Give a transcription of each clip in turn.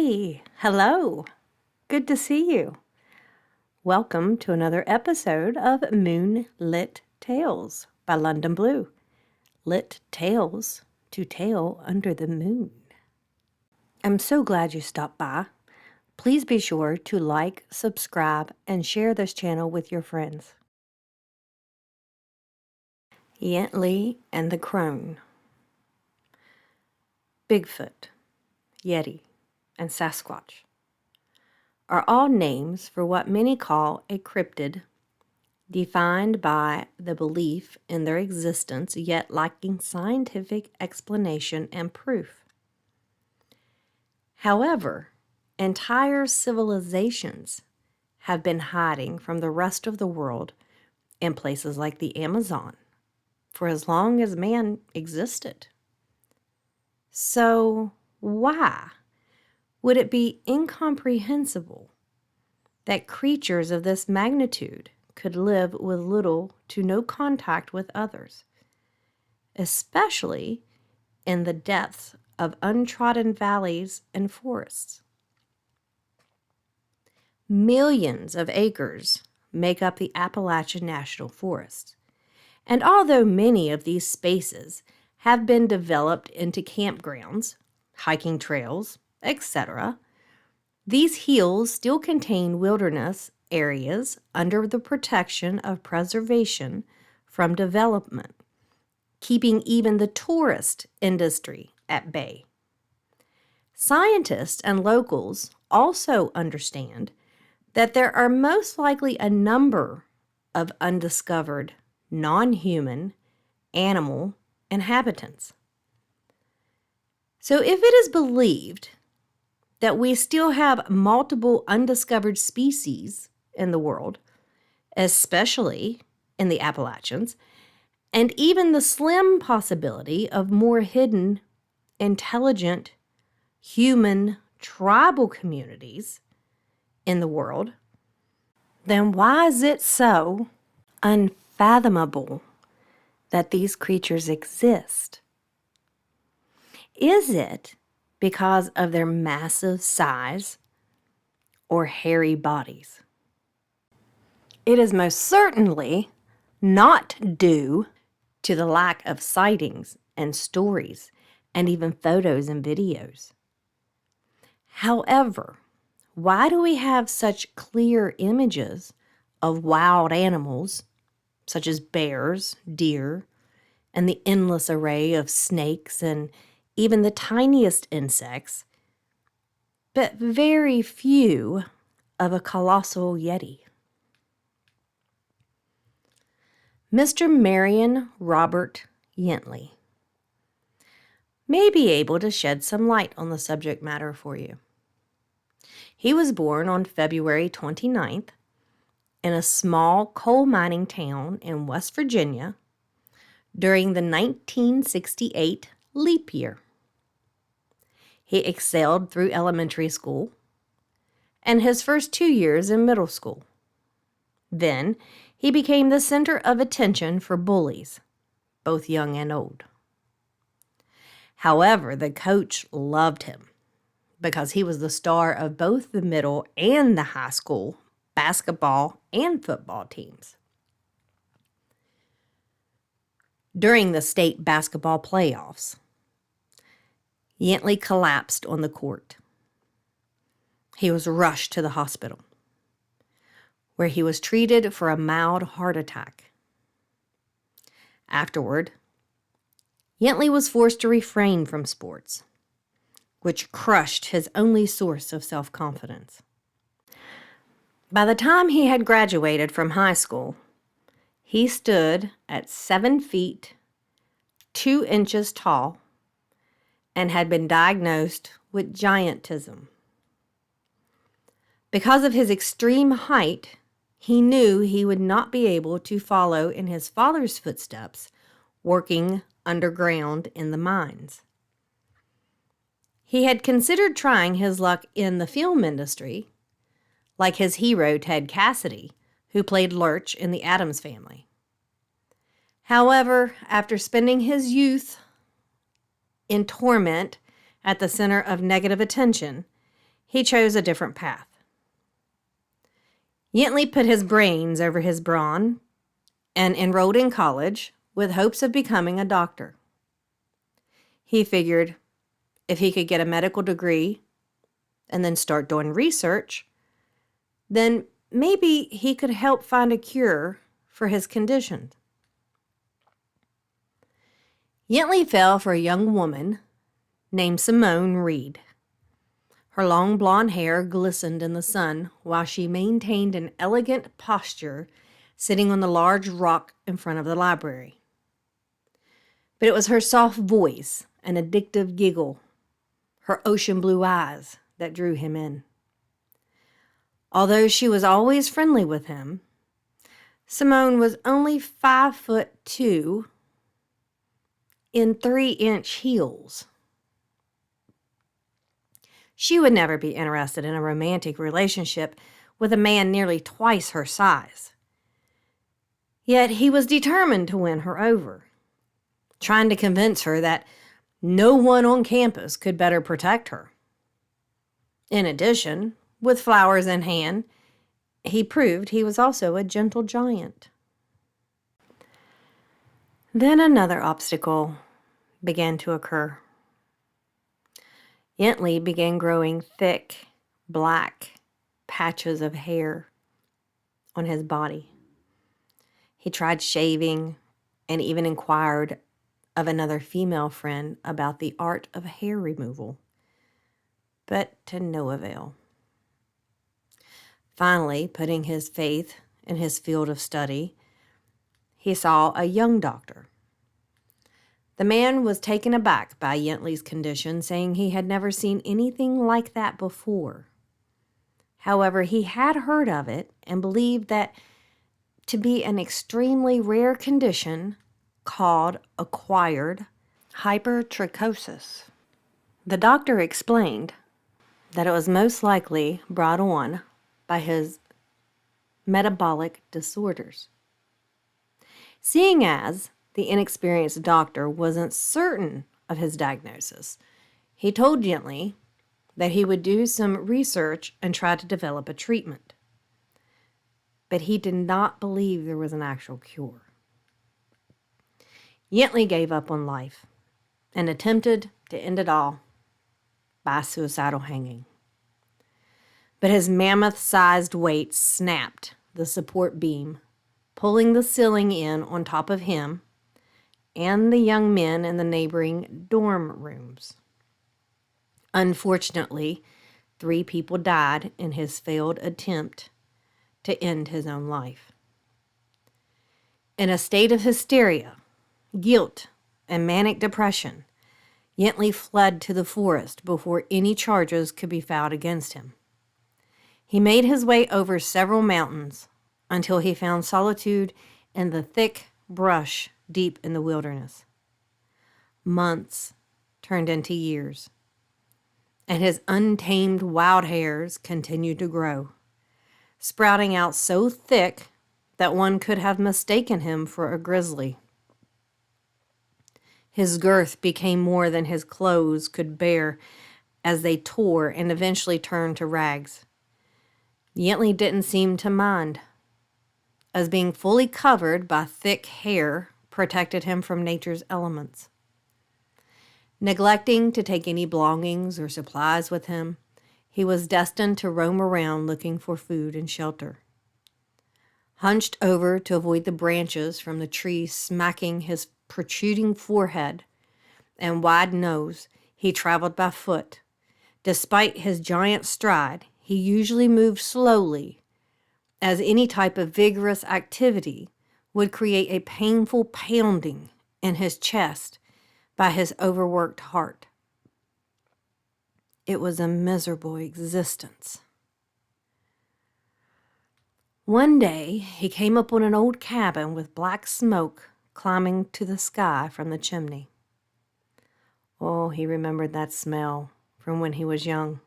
Hey, hello. Good to see you. Welcome to another episode of Moonlit Tales by London Blue. Lit tales to tale under the moon. I'm so glad you stopped by. Please be sure to like, subscribe, and share this channel with your friends. Yentley and the Crone. Bigfoot, Yeti, and Sasquatch are all names for what many call a cryptid, defined by the belief in their existence yet lacking scientific explanation and proof. However, entire civilizations have been hiding from the rest of the world in places like the Amazon for as long as man existed. So, why would it be incomprehensible that creatures of this magnitude could live with little to no contact with others, especially in the depths of untrodden valleys and forests? Millions of acres make up the Appalachian National Forest, and although many of these spaces have been developed into campgrounds, hiking trails, etc., these hills still contain wilderness areas under the protection of preservation from development, keeping even the tourist industry at bay. Scientists and locals also understand that there are most likely a number of undiscovered, non-human, animal inhabitants. So if it is believed that we still have multiple undiscovered species in the world, especially in the Appalachians, and even the slim possibility of more hidden, intelligent, human tribal communities in the world, then why is it so unfathomable that these creatures exist? Is it because of their massive size or hairy bodies? It is most certainly not due to the lack of sightings and stories and even photos and videos. However, why do we have such clear images of wild animals such as bears, deer, and the endless array of snakes and even the tiniest insects, but very few of a colossal yeti? Mr. Marion Robert Yentley may be able to shed some light on the subject matter for you. He was born on February 29th in a small coal mining town in West Virginia during the 1968 leap year. He excelled through elementary school and his first 2 years in middle school. Then he became the center of attention for bullies, both young and old. However, the coach loved him because he was the star of both the middle and the high school basketball and football teams. During the state basketball playoffs, Yentley collapsed on the court. He was rushed to the hospital, where he was treated for a mild heart attack. Afterward, Yentley was forced to refrain from sports, which crushed his only source of self-confidence. By the time he had graduated from high school, he stood at 7 feet, 2 inches tall, and had been diagnosed with giantism. Because of his extreme height, he knew he would not be able to follow in his father's footsteps, working underground in the mines. He had considered trying his luck in the film industry, like his hero Ted Cassidy, who played Lurch in The Addams Family. However, after spending his youth in torment at the center of negative attention, he chose a different path. Yentley put his brains over his brawn and enrolled in college with hopes of becoming a doctor. He figured if he could get a medical degree and then start doing research, then maybe he could help find a cure for his condition. Yentley fell for a young woman named Simone Reed. Her long blonde hair glistened in the sun while she maintained an elegant posture sitting on the large rock in front of the library. But it was her soft voice and addictive giggle, her ocean blue eyes, that drew him in. Although she was always friendly with him, Simone was only 5'2" in 3-inch heels. She would never be interested in a romantic relationship with a man nearly twice her size. Yet he was determined to win her over, trying to convince her that no one on campus could better protect her. In addition, with flowers in hand, he proved he was also a gentle giant. Then another obstacle began to occur. Yentley began growing thick, black patches of hair on his body. He tried shaving and even inquired of another female friend about the art of hair removal, but to no avail. Finally, putting his faith in his field of study, he saw a young doctor. The man was taken aback by Yentley's condition, saying he had never seen anything like that before. However, he had heard of it and believed that to be an extremely rare condition called acquired hypertrichosis. The doctor explained that it was most likely brought on by his metabolic disorders. Seeing as the inexperienced doctor wasn't certain of his diagnosis, he told Yentley that he would do some research and try to develop a treatment. But he did not believe there was an actual cure. Yentley gave up on life and attempted to end it all by suicidal hanging. But his mammoth-sized weight snapped the support beam, pulling the ceiling in on top of him and the young men in the neighboring dorm rooms. Unfortunately, 3 people died in his failed attempt to end his own life. In a state of hysteria, guilt, and manic depression, Yentley fled to the forest before any charges could be filed against him. He made his way over several mountains until he found solitude in the thick brush deep in the wilderness. Months turned into years, and his untamed wild hairs continued to grow, sprouting out so thick that one could have mistaken him for a grizzly. His girth became more than his clothes could bear as they tore and eventually turned to rags. Yentley didn't seem to mind, as being fully covered by thick hair protected him from nature's elements. Neglecting to take any belongings or supplies with him, he was destined to roam around looking for food and shelter. Hunched over to avoid the branches from the trees smacking his protruding forehead and wide nose, he traveled by foot. Despite his giant stride, he usually moved slowly, as any type of vigorous activity would create a painful pounding in his chest by his overworked heart. It was a miserable existence. One day, he came upon an old cabin with black smoke climbing to the sky from the chimney. Oh, he remembered that smell from when he was young.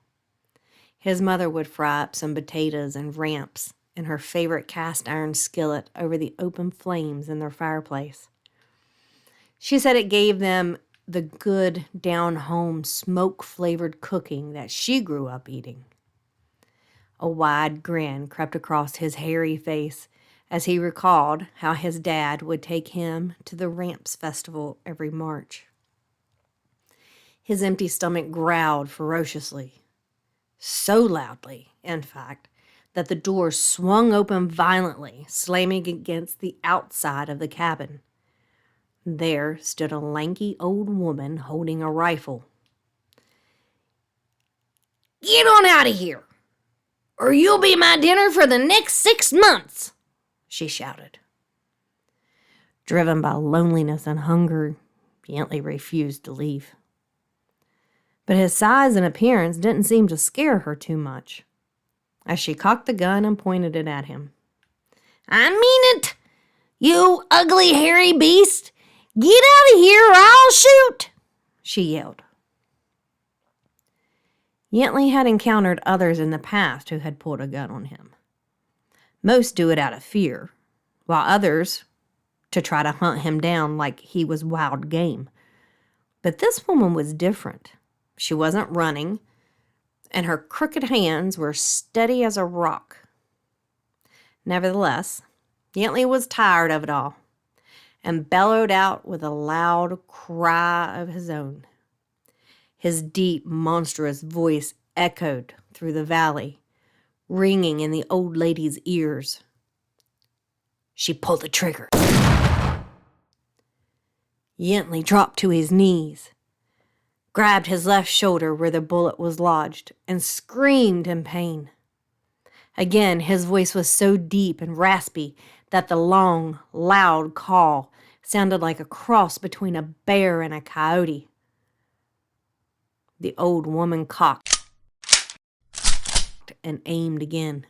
His mother would fry up some potatoes and ramps in her favorite cast iron skillet over the open flames in their fireplace. She said it gave them the good down-home smoke-flavored cooking that she grew up eating. A wide grin crept across his hairy face as he recalled how his dad would take him to the Ramps Festival every March. His empty stomach growled ferociously, so loudly, in fact, that the door swung open violently, slamming against the outside of the cabin. There stood a lanky old woman holding a rifle. "Get on out of here, or you'll be my dinner for the next 6 months," she shouted. Driven by loneliness and hunger, Yentley refused to leave. But his size and appearance didn't seem to scare her too much, as she cocked the gun and pointed it at him. "I mean it, you ugly hairy beast! Get out of here or I'll shoot!" she yelled. Yentley had encountered others in the past who had pulled a gun on him. Most do it out of fear, while others to try to hunt him down like he was wild game. But this woman was different. She wasn't running, and her crooked hands were steady as a rock. Nevertheless, Yentley was tired of it all and bellowed out with a loud cry of his own. His deep, monstrous voice echoed through the valley, ringing in the old lady's ears. She pulled the trigger. Yentley dropped to his knees, grabbed his left shoulder where the bullet was lodged, and screamed in pain. Again, his voice was so deep and raspy that the long, loud call sounded like a cross between a bear and a coyote. The old woman cocked and aimed again.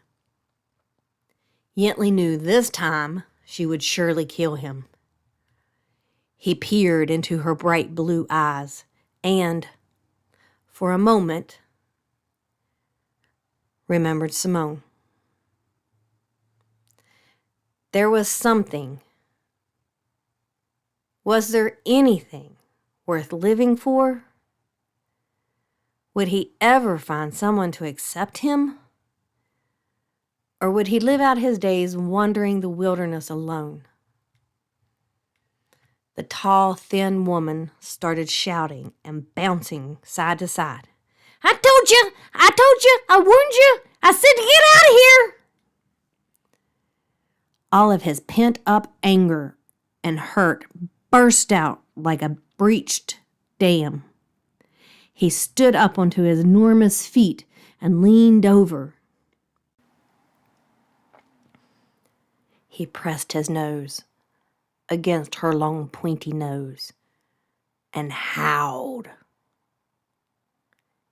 Yentley knew this time she would surely kill him. He peered into her bright blue eyes and, for a moment, remembered Simone. There was something. Was there anything worth living for? Would he ever find someone to accept him? Or would he live out his days wandering the wilderness alone? The tall, thin woman started shouting and bouncing side to side. I told you, I warned you, I said to get out of here." All of his pent-up anger and hurt burst out like a breached dam. He stood up onto his enormous feet and leaned over. He pressed his nose against her long, pointy nose and howled.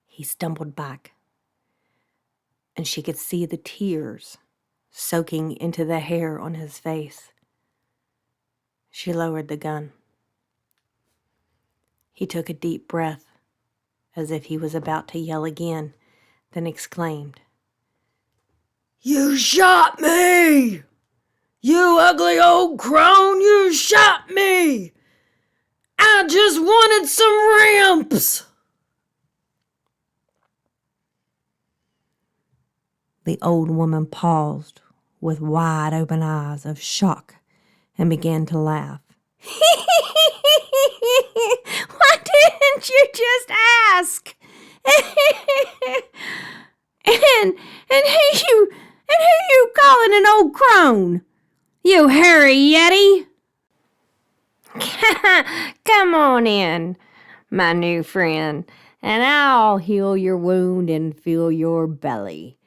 He stumbled back, and she could see the tears soaking into the hair on his face. She lowered the gun. He took a deep breath, as if he was about to yell again, then exclaimed, "You shot me! You ugly old crone, you shot me! I just wanted some ramps!" The old woman paused with wide open eyes of shock and began to laugh. "Why didn't you just ask? and who you calling an old crone? You hairy yeti?" "Come on in, my new friend, and I'll heal your wound and fill your belly,"